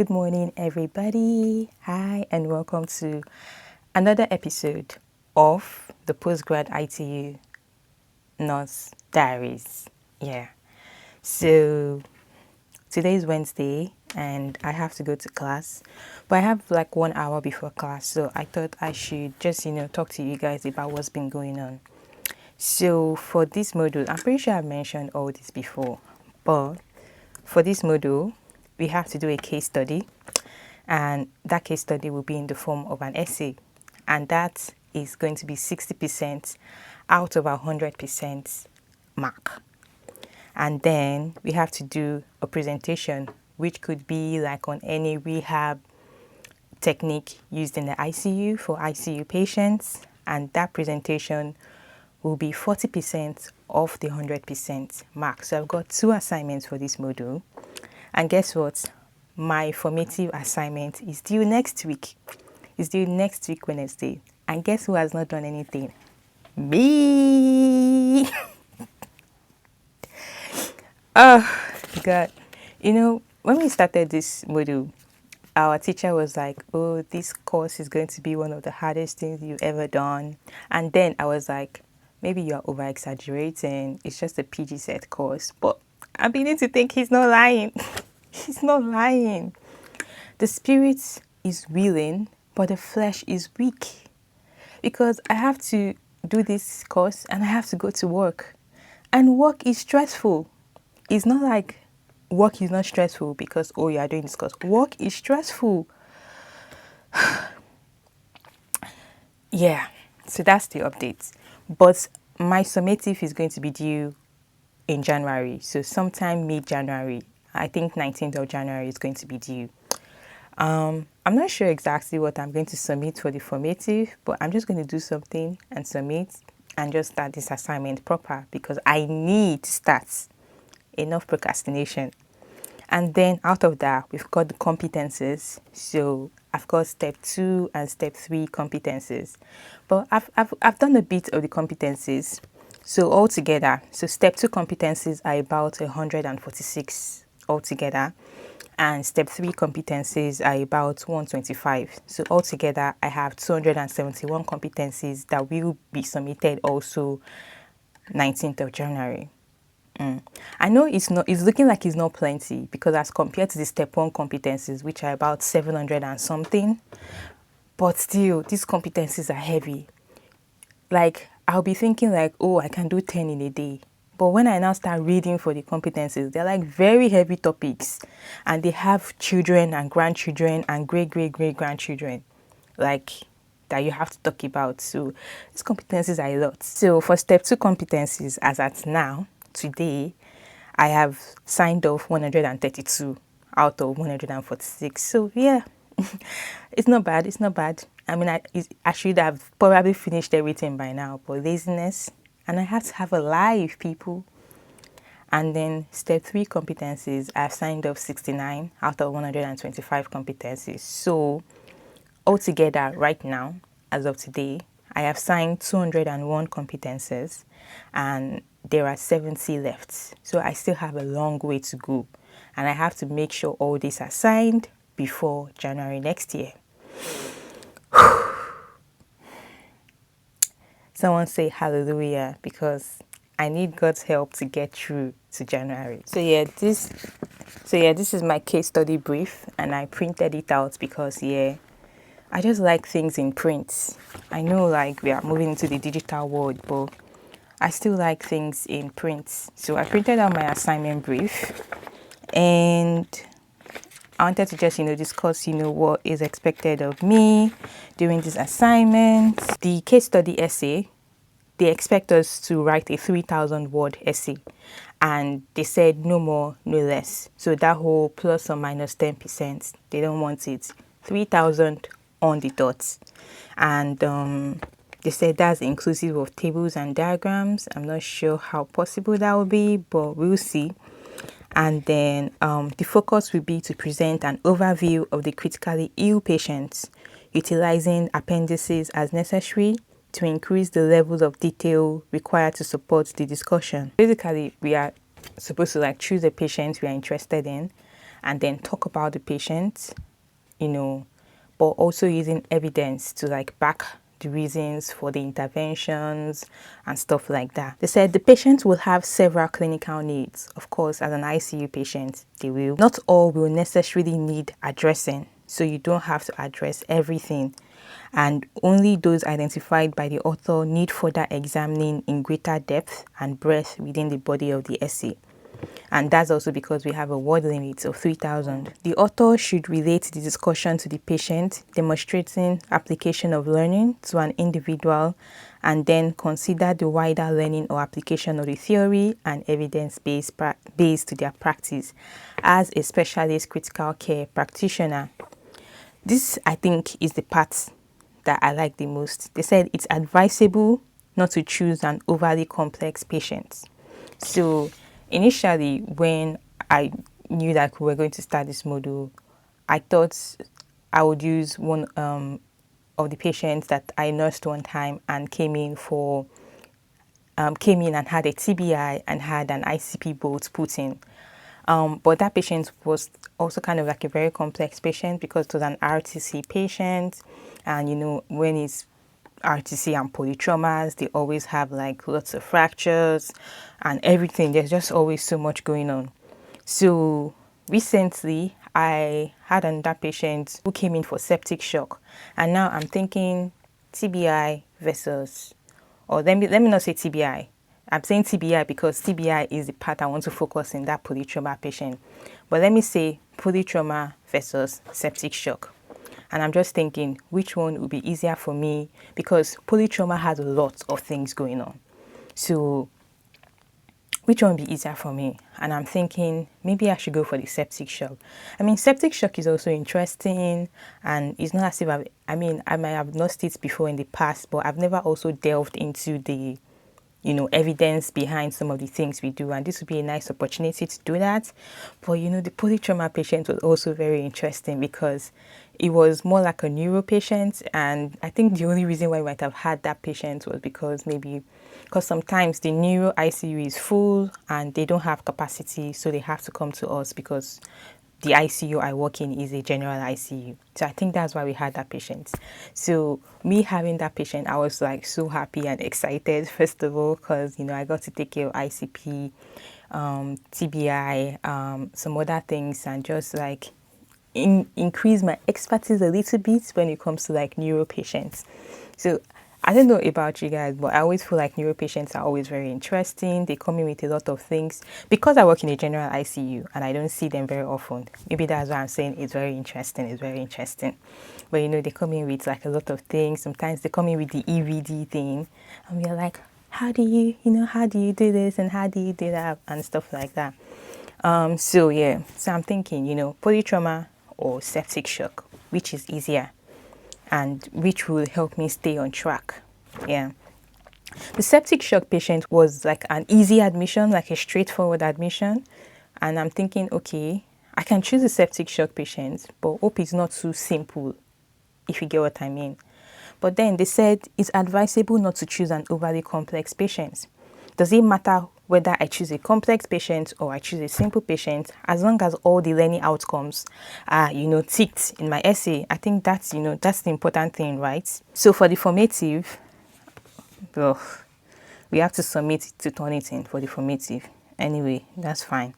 Good morning, everybody. Hi, and welcome to another episode of the Postgrad ITU Nurse Diaries. Yeah. So today is Wednesday, and I have to go to class, but I have like 1 hour before class, so I thought I should just talk to you guys about what's been going on. So for this module, I'm pretty sure I've mentioned all this before, but for this module, we have to do a case study, and that case study will be in the form of an essay, and that is going to be 60% out of our 100% mark. And then we have to do a presentation, which could be like on any rehab technique used in the ICU for ICU patients, and that presentation will be 40% of the 100% mark. So I've got 2 assignments for this module. And guess what? My formative assignment is due next week. It's due next week, Wednesday. And guess who has not done anything? Me! Oh, God. When we started this module, our teacher was like, oh, this course is going to be one of the hardest things you've ever done. And then I was like, maybe you're over exaggerating. It's just a PG set course. But I'm beginning to think he's not lying. He's not lying. The spirit is willing, but the flesh is weak. Because I have to do this course and I have to go to work. And work is stressful. It's not like work is not stressful because, oh, you are doing this course. Work is stressful. Yeah, so that's the update. But my summative is going to be due in January. So sometime mid-January. I think 19th of January is going to be due. I'm not sure exactly what I'm going to submit for the formative, but I'm just going to do something and submit and just start this assignment proper because I need to start. Enough procrastination. And then out of that, we've got the competencies. So I've got step 2 and step 3 competencies. But I've done a bit of the competencies. So altogether, so step 2 competencies are about 146 altogether. And step 3 competencies are about 125. So altogether, I have 271 competencies that will be submitted also 19th of January. I know it's looking like it's not plenty because as compared to the step 1 competencies, which are about 700 and something, but still, these competencies are heavy. Like, I'll be thinking like, oh, I can do 10 in a day. But when I now start reading for the competencies, they're like very heavy topics. And they have children and grandchildren and great-great-great-grandchildren, like, that you have to talk about. So these competencies are a lot. So for step 2 competencies, as at now, today, I have signed off 132 out of 146. So yeah, it's not bad. It's not bad. I mean, I should have probably finished everything by now, but laziness, and I have to have a life, people. And then step 3 competencies, I've signed off 69 out of 125 competencies. So altogether, right now, as of today, I have signed 201 competencies and there are 70 left. So I still have a long way to go. And I have to make sure all these are signed before January next year. Someone say hallelujah because I need God's help to get through to January. So this is my case study brief and I printed it out because I just like things in print. I know like we are moving into the digital world, but I still like things in print. So I printed out my assignment brief and I wanted to just, discuss, what is expected of me during this assignment. The case study essay, they expect us to write a 3,000 word essay and they said no more, no less. So that whole plus or minus 10%, they don't want it. 3,000 on the dot. And they said that's inclusive of tables and diagrams. I'm not sure how possible that will be, but we'll see. And then the focus will be to present an overview of the critically ill patients, utilizing appendices as necessary to increase the levels of detail required to support the discussion. Basically, we are supposed to choose a patient we are interested in and then talk about the patient, but also using evidence to like back the reasons for the interventions and stuff like that. They said the patient will have several clinical needs. Of course, as an ICU patient, they will. Not all will necessarily need addressing, so you don't have to address everything. And only those identified by the author need further examining in greater depth and breadth within the body of the essay. And that's also because we have a word limit of 3,000. The author should relate the discussion to the patient, demonstrating application of learning to an individual, and then consider the wider learning or application of the theory and evidence-based to their practice as a specialist critical care practitioner. This, I think, is the part that I like the most. They said it's advisable not to choose an overly complex patient. So initially, when I knew that we were going to start this module, I thought I would use one of the patients that I nursed one time and came in and had a TBI and had an ICP bolt put in. But that patient was also kind of like a very complex patient because it was an RTC patient, and when it's RTC and polytraumas, they always have like lots of fractures and everything. There's just always so much going on. So recently I had another patient who came in for septic shock, and now I'm thinking TBI versus, or let me not say TBI. I'm saying TBI because TBI is the part I want to focus in that polytrauma patient. But let me say polytrauma versus septic shock. And I'm just thinking which one would be easier for me, because polytrauma has a lot of things going on. So which one would be easier for me? And I'm thinking maybe I should go for the septic shock. I mean, septic shock is also interesting, and it's not as if I might have nursed it before in the past, but I've never also delved into the evidence behind some of the things we do, and this would be a nice opportunity to do that. But the polytrauma patient was also very interesting because it was more like a neuro patient, and I think the only reason why we might have had that patient was because sometimes the neuro ICU is full and they don't have capacity, so they have to come to us because the ICU I work in is a general ICU. So I think that's why we had that patient. So me having that patient, I was like so happy and excited, first of all, because, I got to take care of ICP, TBI, some other things, and just like increase my expertise a little bit when it comes to like neuro patients. So I don't know about you guys, but I always feel like neuro patients are always very interesting. They come in with a lot of things. Because I work in a general ICU and I don't see them very often, maybe that's why I'm saying it's very interesting. It's very interesting. But they come in with like a lot of things. Sometimes they come in with the EVD thing, and we're like, how do you do this and how do you do that and stuff like that. So I'm thinking, polytrauma or septic shock, which is easier and which will help me stay on track. Yeah. The septic shock patient was like an easy admission, like a straightforward admission. And I'm thinking, okay, I can choose a septic shock patient, but hope it's not too simple, if you get what I mean. But then they said it's advisable not to choose an overly complex patient. Does it matter whether I choose a complex patient or I choose a simple patient, as long as all the learning outcomes are, ticked in my essay? I think that's the important thing, right? So for the formative, we have to submit it to turn it in for the formative. Anyway, that's fine.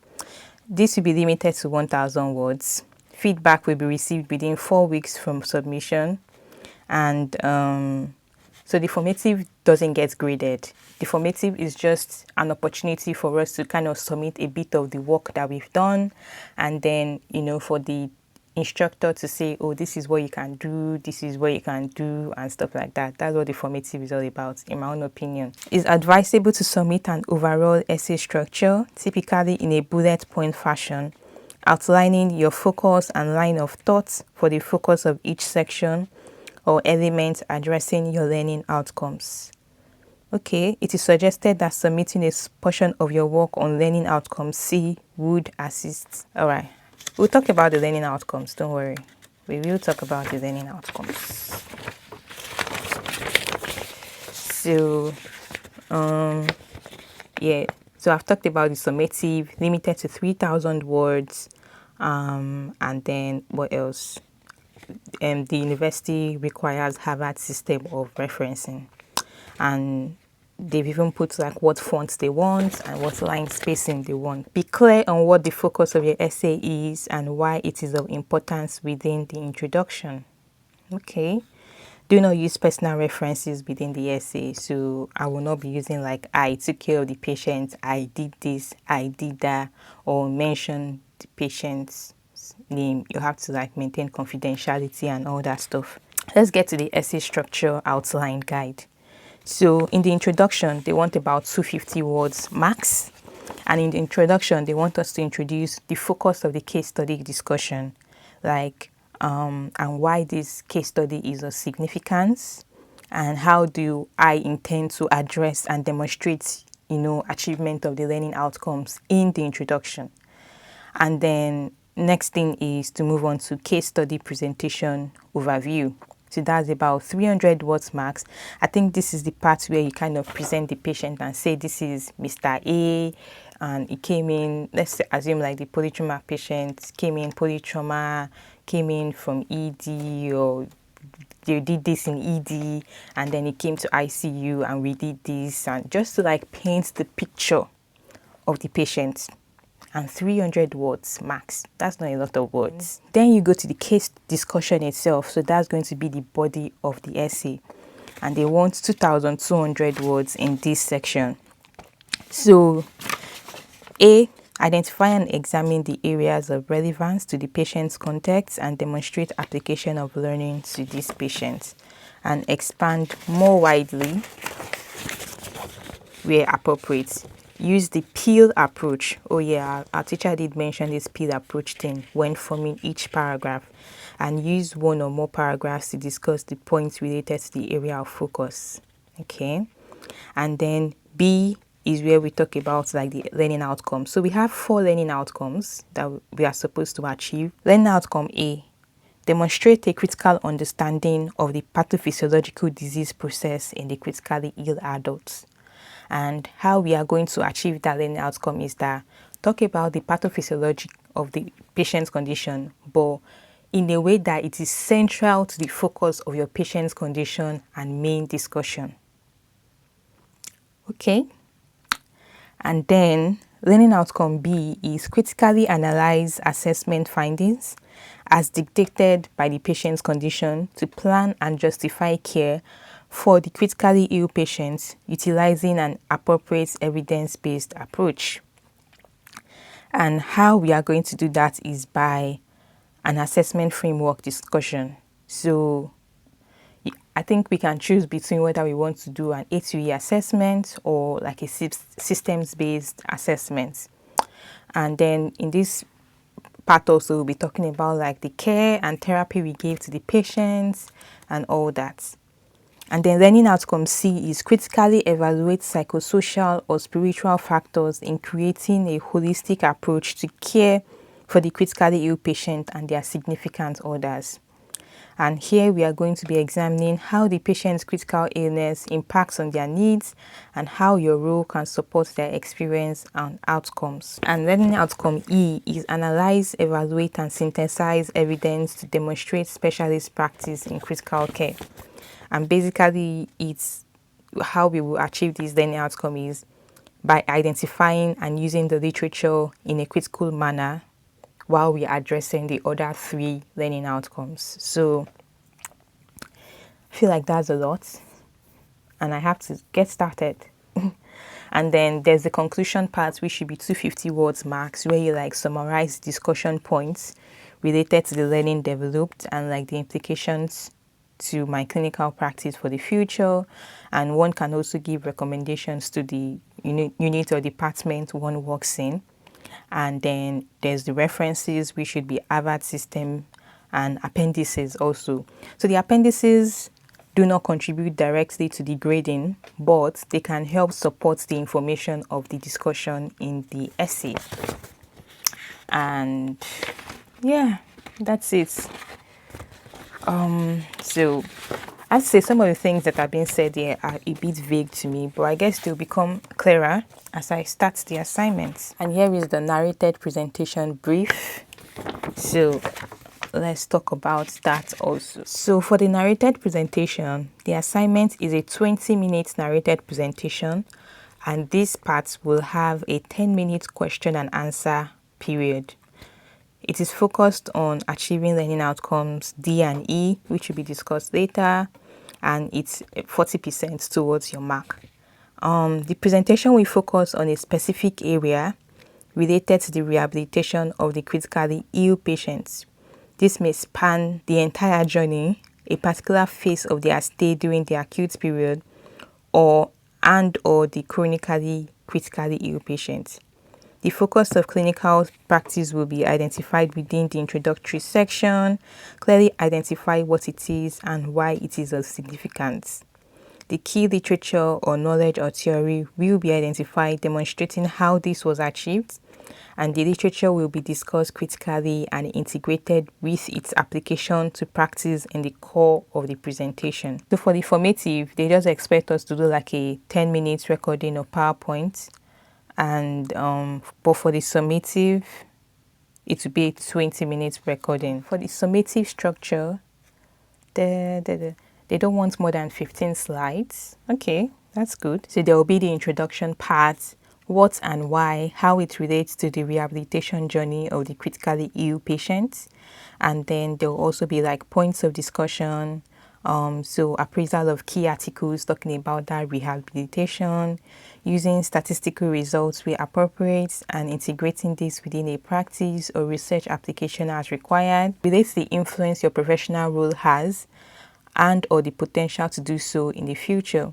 This will be limited to 1,000 words. Feedback will be received within 4 weeks from submission. And so the formative doesn't get graded. The formative is just an opportunity for us to kind of submit a bit of the work that we've done, and then for the instructor to say, oh, this is what you can do, this is what you can do, and stuff like that. That's what the formative is all about, in my own opinion. It's advisable to submit an overall essay structure, typically in a bullet point fashion, outlining your focus and line of thoughts for the focus of each section or element addressing your learning outcomes. Okay, it is suggested that submitting a portion of your work on learning outcomes C would assist. All right, we'll talk about the learning outcomes. Don't worry, we will talk about the learning outcomes. So, so I've talked about the summative, limited to 3,000 words. And then what else? The university requires Harvard system of referencing, and they've even put like what fonts they want and what line spacing they want. Be clear on what the focus of your essay is and why it is of importance within the introduction. Okay. Do not use personal references within the essay. So I will not be using like I took care of the patient, I did this, I did that, or mention the patient's name. You have to like maintain confidentiality and all that stuff. Let's get to the essay structure outline guide. So in the introduction, they want about 250 words max. And in the introduction, they want us to introduce the focus of the case study discussion, like and why this case study is of significance, and how do I intend to address and demonstrate, achievement of the learning outcomes in the introduction. And then next thing is to move on to case study presentation overview. So that's about 300 words max. I think this is the part where you kind of present the patient and say, this is Mr. A, and he came in, let's assume like the polytrauma patient came in from ED, or they did this in ED, and then he came to ICU and we did this, and just to like paint the picture of the patient. And 300 words max. That's not a lot of words. Then you go to the case discussion itself. So that's going to be the body of the essay. And they want 2,200 words in this section. So A, identify and examine the areas of relevance to the patient's context and demonstrate application of learning to these patients. And expand more widely where appropriate. Use the peel approach. Oh yeah, our teacher did mention this peel approach thing when forming each paragraph, and use one or more paragraphs to discuss the points related to the area of focus. Okay. And then B is where we talk about like the learning outcomes. So we have 4 learning outcomes that we are supposed to achieve. Learning outcome A, demonstrate a critical understanding of the pathophysiological disease process in the critically ill adults. And how we are going to achieve that learning outcome is that talk about the pathophysiology of the patient's condition, but in a way that it is central to the focus of your patient's condition and main discussion. Okay. And then learning outcome B is critically analyze assessment findings as dictated by the patient's condition to plan and justify care for the critically ill patients, utilizing an appropriate evidence-based approach. And how we are going to do that is by an assessment framework discussion. So I think we can choose between whether we want to do an A2E assessment or like a systems-based assessment. And then in this part also, we'll be talking about like the care and therapy we gave to the patients and all that. And then learning outcome C is critically evaluate psychosocial or spiritual factors in creating a holistic approach to care for the critically ill patient and their significant others. And here we are going to be examining how the patient's critical illness impacts on their needs and how your role can support their experience and outcomes. And learning outcome E is analyze, evaluate, and synthesize evidence to demonstrate specialist practice in critical care. And basically, it's how we will achieve this learning outcome is by identifying and using the literature in a critical manner while we are addressing the other 3 learning outcomes. So I feel like that's a lot, and I have to get started. And then there's the conclusion part, which should be 250 words max, where you like summarize discussion points related to the learning developed and like the implications to my clinical practice for the future. And one can also give recommendations to the unit or department one works in. And then there's the references, which should be Harvard system, and appendices also. So the appendices do not contribute directly to the grading, but they can help support the information of the discussion in the essay. And yeah, that's it. So I'd say some of the things that are being said here are a bit vague to me, but I guess they'll become clearer as I start the assignments. And here is the narrated presentation brief. So let's talk about that also. So for the narrated presentation, the assignment is a 20-minute narrated presentation, and this part will have a 10-minute question and answer period. It is focused on achieving learning outcomes D and E, which will be discussed later, and it's 40% towards your mark. The presentation will focus on a specific area related to the rehabilitation of the critically ill patients. This may span the entire journey, a particular phase of their stay during the acute period, or the chronically critically ill patients. The focus of clinical practice will be identified within the introductory section, clearly identify what it is and why it is of significance. The key literature or knowledge or theory will be identified, demonstrating how this was achieved, and the literature will be discussed critically and integrated with its application to practice in the core of the presentation. So for the formative, they just expect us to do like a 10-minute recording of PowerPoint, and but for the summative, it will be a 20-minute recording. For the summative structure, they don't want more than 15 slides. Okay, that's good. So there will be the introduction part, what and why, how it relates to the rehabilitation journey of the critically ill patients. And then there will also be like points of discussion, so appraisal of key articles talking about that rehabilitation, using statistical results where appropriate, and integrating this within a practice or research application as required. Relates the influence your professional role has and or the potential to do so in the future.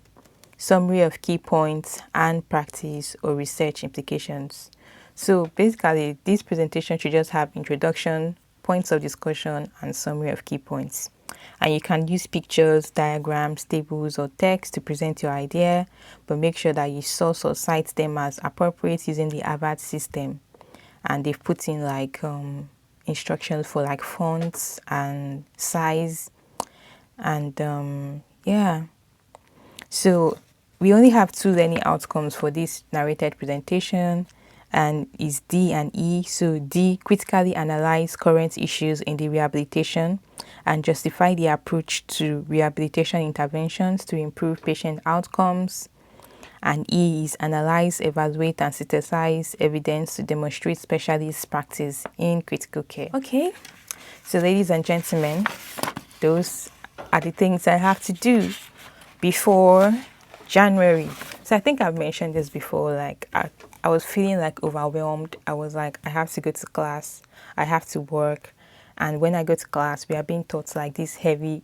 Summary of key points and practice or research implications. So basically, this presentation should just have introduction, points of discussion, and summary of key points. And you can use pictures, diagrams, tables, or text to present your idea, but make sure that you source or cite them as appropriate using the Harvard system. And they've put in like instructions for like fonts and size, and yeah. So we only have 2 learning outcomes for this narrated presentation, and is D and E. So D, critically analyze current issues in the rehabilitation and justify the approach to rehabilitation interventions to improve patient outcomes. And E is analyze, evaluate, and synthesize evidence to demonstrate specialist practice in critical care. Okay, so ladies and gentlemen, those are the things I have to do before January. So I think I've mentioned this before, like I was feeling like overwhelmed. I was like, I have to go to class, I have to work. And when I go to class, we are being taught like these heavy,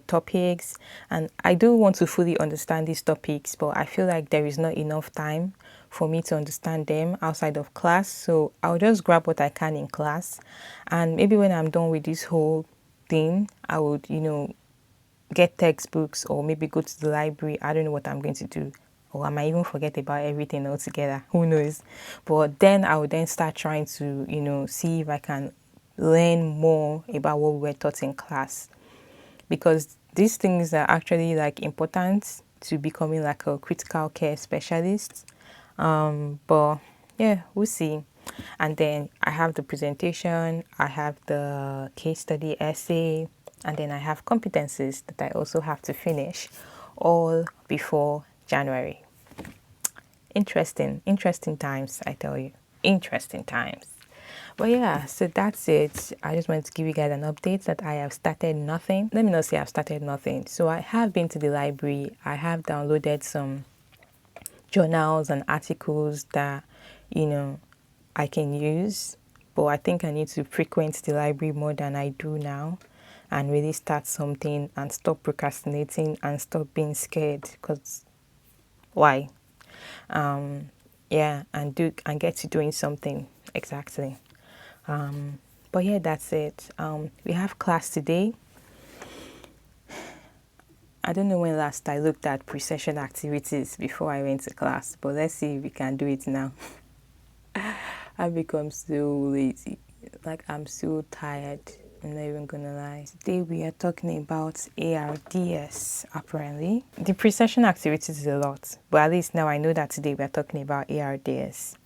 topics. And I do want to fully understand these topics, but I feel like there is not enough time for me to understand them outside of class. So I'll just grab what I can in class. And maybe when I'm done with this whole thing, I would, get textbooks or maybe go to the library. I don't know what I'm going to do. Or I might even forget about everything altogether. Who knows? But then I would then start trying to, see if I can learn more about what we were taught in class. Because these things are actually like important to becoming like a critical care specialist. But yeah, we'll see. And then I have the presentation, I have the case study essay, and then I have competencies that I also have to finish all before January. Interesting times, I tell you. Interesting times. But yeah, so that's it. I just wanted to give you guys an update that I have started nothing. Let me not say I've started nothing. So I have been to the library. I have downloaded some journals and articles that, I can use. But I think I need to frequent the library more than I do now and really start something and stop procrastinating and stop being scared, because why? Yeah, and get to doing something exactly. But yeah, that's it. We have class today. I don't know when last I looked at pre-session activities before I went to class, but let's see if we can do it now. I've become so lazy. Like, I'm so tired. I'm not even gonna lie. Today we are talking about ARDS, apparently. The pre-session activities is a lot, but at least now I know that today we are talking about ARDS.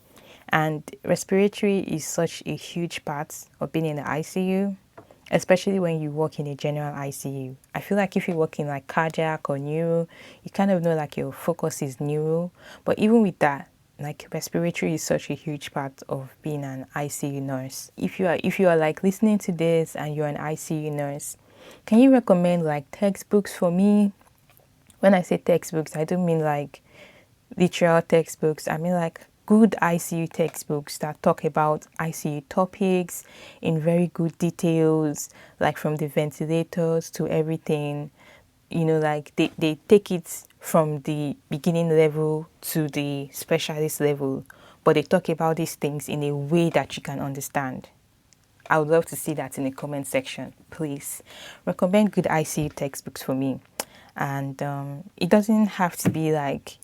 And respiratory is such a huge part of being in the ICU, especially when you work in a general ICU. I feel like if you work in like cardiac or neuro, you kind of know like your focus is neuro. But even with that, like respiratory is such a huge part of being an ICU nurse. If you are like listening to this and you're an ICU nurse, can you recommend like textbooks for me? When I say textbooks, I don't mean like literal textbooks. I mean like good ICU textbooks that talk about ICU topics in very good details, like from the ventilators to everything. Like they take it from the beginning level to the specialist level, but they talk about these things in a way that you can understand. I would love to see that in the comment section. Please recommend good ICU textbooks for me. And it doesn't have to be like,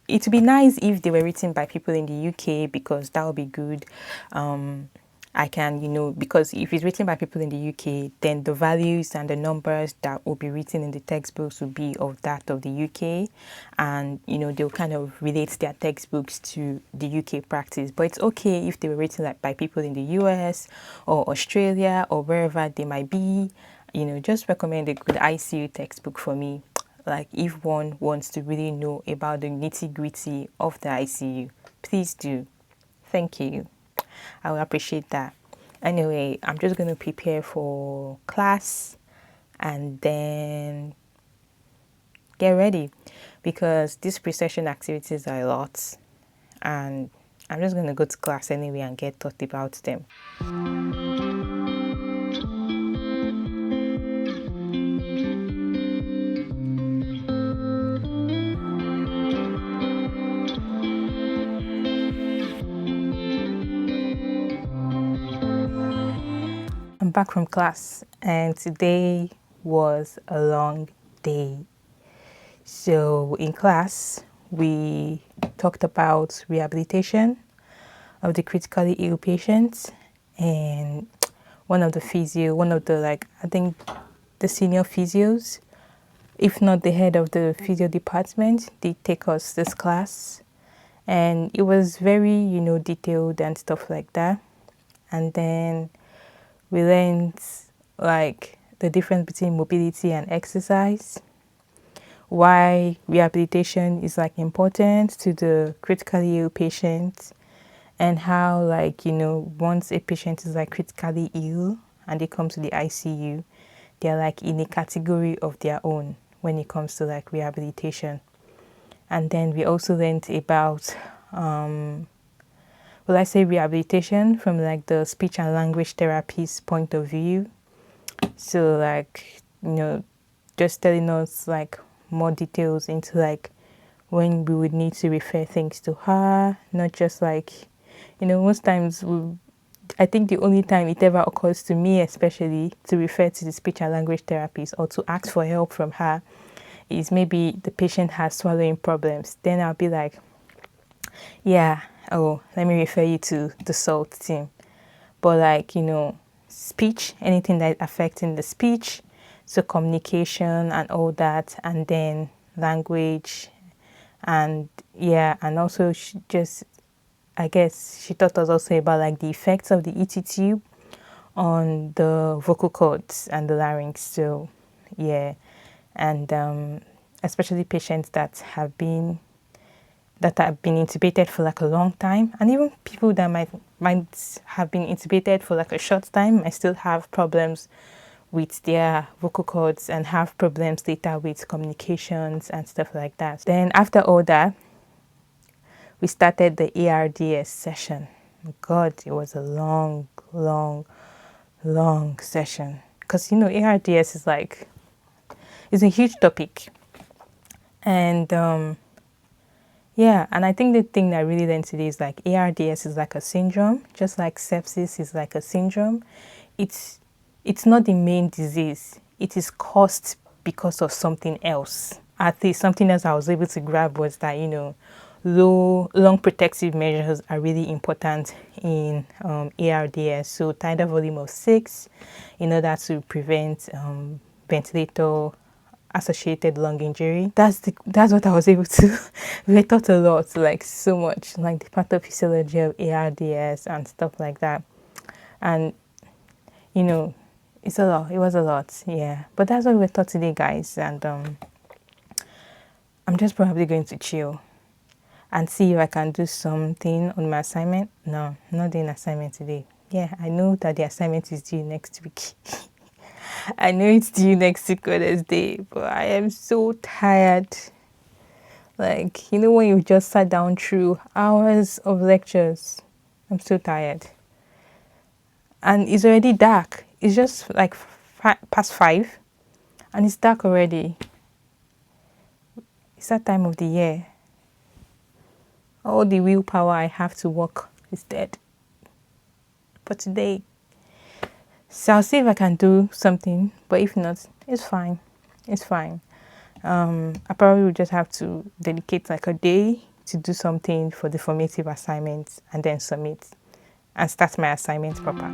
it would be nice if they were written by people in the UK because that would be good. I can, because if it's written by people in the UK, then the values and the numbers that will be written in the textbooks will be of that of the UK. And, they'll kind of relate their textbooks to the UK practice. But it's okay if they were written like by people in the US or Australia or wherever they might be. Just recommend a good ICU textbook for me. Like if one wants to really know about the nitty-gritty of the ICU, please do. Thank you. I will appreciate that. Anyway, I'm just going to prepare for class and then get ready because these pre-session activities are a lot and I'm just going to go to class anyway and get taught about them. I'm back from class and today was a long day. So in class, we talked about rehabilitation of the critically ill patients and one of the I think the senior physios, if not the head of the physio department, did take us this class. And it was very, detailed and stuff like that. And then we learned like the difference between mobility and exercise, why rehabilitation is like important to the critically ill patient, and how once a patient is like critically ill and they come to the ICU, they're like in a category of their own when it comes to like rehabilitation. And then we also learned about rehabilitation from like the speech and language therapist point of view. So like, just telling us like more details into like when we would need to refer things to her, not just like, most times I think the only time it ever occurs to me, especially to refer to the speech and language therapist or to ask for help from her is maybe the patient has swallowing problems. Then I'll be like, yeah, let me refer you to the SALT team. But like, speech, anything that affecting the speech, so communication and all that, and then language, and also I guess she taught us also about like the effects of the ET tube on the vocal cords and the larynx. So yeah, and especially patients that have been intubated for like a long time, and even people that might have been intubated for like a short time might still have problems with their vocal cords and have problems later with communications and stuff like that. Then after all that, we started the ARDS session. God, it was a long session because ARDS is like, it's a huge topic. And and I think the thing that I really learned today is like ARDS is like a syndrome, just like sepsis is like a syndrome. It's not the main disease. It is caused because of something else. At least something else I was able to grab was that, lung protective measures are really important in ARDS. So tidal volume of 6 in order to prevent ventilator associated lung injury. That's what I was able to. We taught a lot, like so much, like the pathophysiology of ARDS and stuff like that. And you know, it's a lot. It was a lot, yeah. But that's what we taught today, guys. And I'm just probably going to chill and see if I can do something on my assignment. No, not doing assignment today. Yeah, I know that the assignment is due next week. I know it's due next week Wednesday, but I am so tired. Like, when you just sat down through hours of lectures, I'm so tired. And it's already dark. It's just like past 5, and it's dark already. It's that time of the year. All the willpower I have to work is dead for today. So I'll see if I can do something, but if not, it's fine. It's fine. I probably will just have to dedicate like a day to do something for the formative assignments and then submit and start my assignment proper.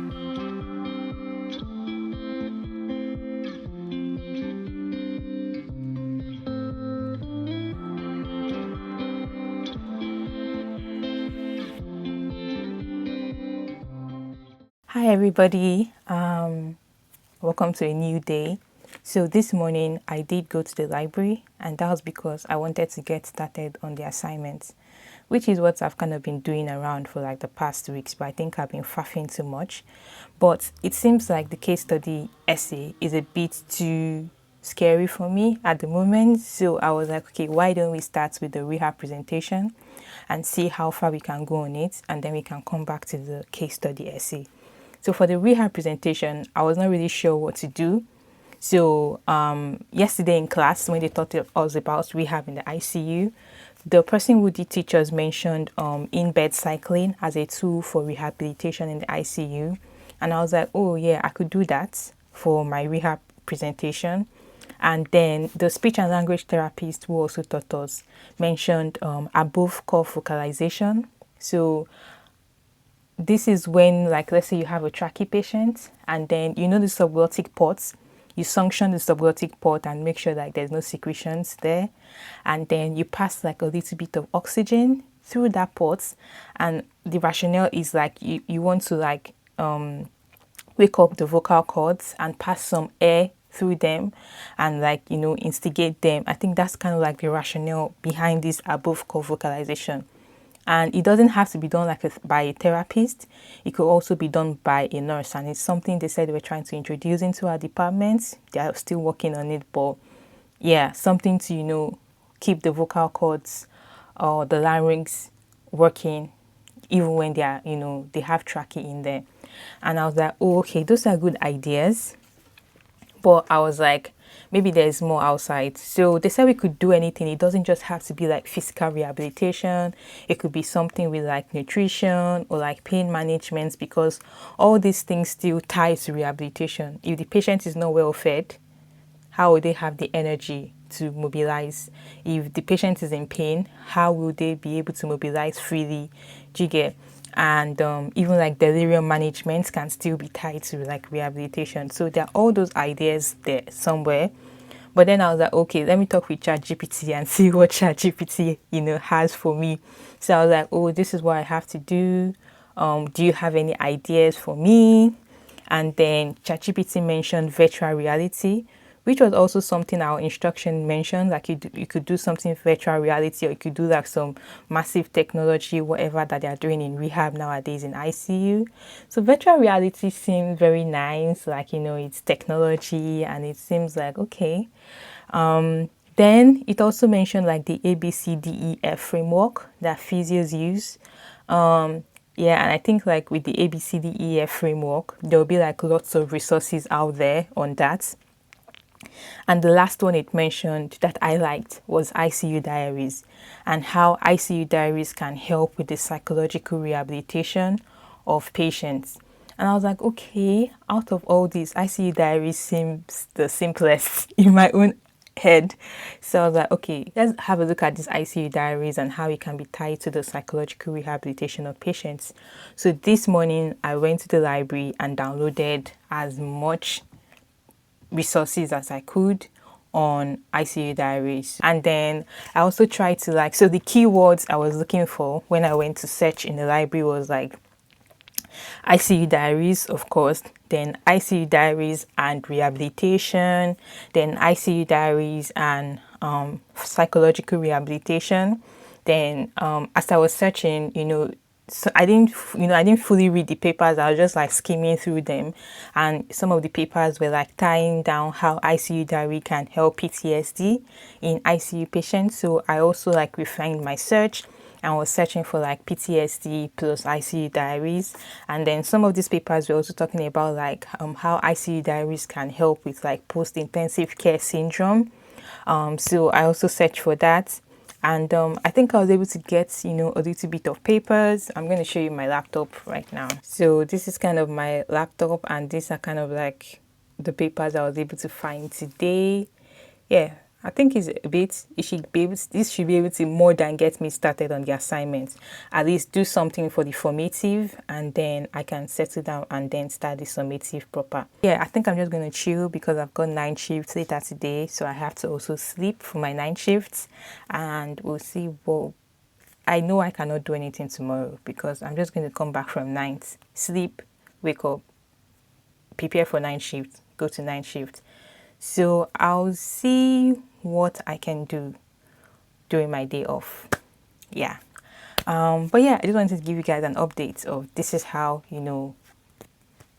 Hi everybody, welcome to a new day. So this morning I did go to the library, and that was because I wanted to get started on the assignments, which is what I've kind of been doing around for like the past weeks, but I think I've been faffing too much. But it seems like the case study essay is a bit too scary for me at the moment. So I was like, okay, why don't we start with the rehab presentation and see how far we can go on it, and then we can come back to the case study essay. So for the rehab presentation, I was not really sure what to do. So yesterday in class, when they taught us about rehab in the ICU, the person who did teach us mentioned in-bed cycling as a tool for rehabilitation in the ICU. And I was like, oh yeah, I could do that for my rehab presentation. And then the speech and language therapist who also taught us mentioned above curve vocalization. So this is when, like, let's say you have a trachea patient, and then the subglottic ports. You suction the subglottic port and make sure that there's no secretions there, and then you pass like a little bit of oxygen through that port. And the rationale is like you want to like wake up the vocal cords and pass some air through them and like instigate them. I think that's kind of like the rationale behind this above curve vocalization. And it doesn't have to be done by a therapist. It could also be done by a nurse. And it's something they said they were trying to introduce into our department. They are still working on it. But yeah, something to, keep the vocal cords or the larynx working even when they are, they have trachea in there. And I was like, oh, okay, those are good ideas. But I was like, maybe there's more outside. So they said we could do anything. It doesn't just have to be like physical rehabilitation. It could be something with like nutrition or like pain management, because all these things still tie to rehabilitation. If the patient is not well fed, how will they have the energy to mobilize? If the patient is in pain, how will they be able to mobilize freely? Do you get? And even like delirium management can still be tied to like rehabilitation. So there are all those ideas there somewhere. But then I was like, okay, let me talk with ChatGPT and see what ChatGPT has for me. So I was like, oh, this is what I have to do. Do you have any ideas for me? And then ChatGPT mentioned virtual reality, which was also something our instruction mentioned. Like you could do something virtual reality, or you could do like some massive technology, whatever that they are doing in rehab nowadays in ICU. So virtual reality seems very nice. Like, it's technology, and it seems like, okay. Then it also mentioned like the ABCDEF framework that physios use. Yeah, and I think like with the ABCDEF framework, there will be like lots of resources out there on that. And the last one it mentioned that I liked was ICU Diaries, and how ICU Diaries can help with the psychological rehabilitation of patients. And I was like, okay, out of all these, ICU Diaries seems the simplest in my own head. So I was like, okay, let's have a look at these ICU Diaries and how it can be tied to the psychological rehabilitation of patients. So this morning I went to the library and downloaded as much resources as I could on ICU Diaries. And then I also tried to like, so the keywords I was looking for when I went to search in the library was like ICU Diaries, of course, then ICU Diaries and rehabilitation, then ICU Diaries and psychological rehabilitation. Then as I was searching, so I didn't fully read the papers. I was just like skimming through them, and some of the papers were like tying down how ICU diary can help PTSD in ICU patients. So I also like refined my search and was searching for like PTSD plus ICU diaries. And then some of these papers were also talking about like how ICU diaries can help with like post-intensive care syndrome. So I also searched for that. And I think I was able to get, a little bit of papers. I'm going to show you my laptop right now. So this is kind of my laptop, and these are kind of like the papers I was able to find today. Yeah, I think it's a bit, this should be able to more than get me started on the assignment. At least do something for the formative, and then I can settle down and then start the summative proper. Yeah, I think I'm just going to chill because I've got 9 shifts later today. So I have to also sleep for my 9 shifts, and we'll see what, I know I cannot do anything tomorrow because I'm just going to come back from night, sleep, wake up, prepare for 9 shifts, go to 9 shifts. So I'll see what I can do during my day off. Yeah. But yeah, I just wanted to give you guys an update of this is how,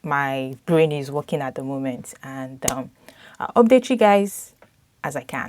my brain is working at the moment. And I'll update you guys as I can.